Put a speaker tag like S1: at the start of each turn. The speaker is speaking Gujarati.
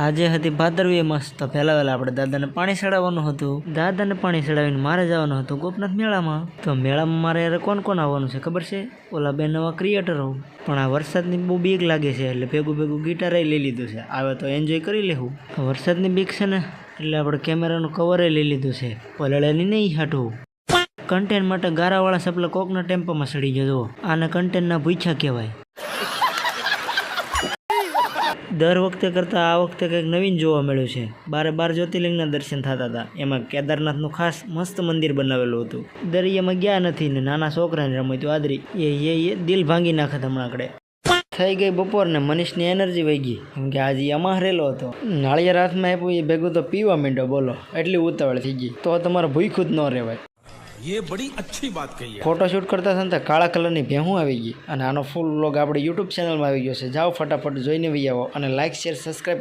S1: આજે હતી ભાદરવી માસ તો પહેલા વહેલા આપણે દાદાને પાણી ચડાવવાનું હતું. દાદાને પાણી ચડાવીને મારે જવાનું હતું ગોપનાથ મેળામાં. તો મેળામાં મારે યાર કોણ કોણ આવવાનું છે ખબર છે? ઓલા બે નવા ક્રિએટરો. પણ આ વરસાદની બહુ બીક લાગે છે એટલે ભેગું ગિટારે લઈ લીધું છે. આવે તો એન્જોય કરી લેવું. વરસાદની બીક છે ને એટલે આપણે કેમેરાનું કવરે લઈ લીધું છે. પલળેની નહીં હાટું. કન્ટેન્ટ માટે ગારાવાળા સપલા કોકના ટેમ્પોમાં સડી જજો. આને કન્ટેન્ટના ભૂખ્યા કહેવાય. દર વખતે કરતાં આ વખતે કંઈક નવીન જોવા મળ્યું છે. 12 જ્યોતિર્લિંગના દર્શન થતા હતા. એમાં કેદારનાથનું ખાસ મસ્ત મંદિર બનાવેલું હતું. દરિયામાં ગયા નથી ને નાના છોકરાને રમાયું આદરી એ દિલ ભાંગી નાખત હમણાં આકડે. થઈ ગઈ બપોર ને મનીષની એનર્જી વહી ગઈ કેમ કે આજે અમાહરેલો હતો. નાળિયેર હાથમાં આપ્યું એ ભેગું તો પીવા માંડ્યો. બોલો એટલી ઉતાવળ થઈ ગઈ તો તમારે ભૂખ્યું જ ન રહેવાય.
S2: ये बड़ी अच्छी बात कही है.
S1: ફોટોશૂટ કરતા હતા ને કાળા કલરની ભેહું આવી ગઈ અને આનો ફૂલ વ્લોગ આપણે યુટ્યુબ ચેનલમાં આવી ગયો છે. જાઓ ફટાફટ જોઈને વી આવો અને લાઇક શેર સબસ્ક્રાઈબ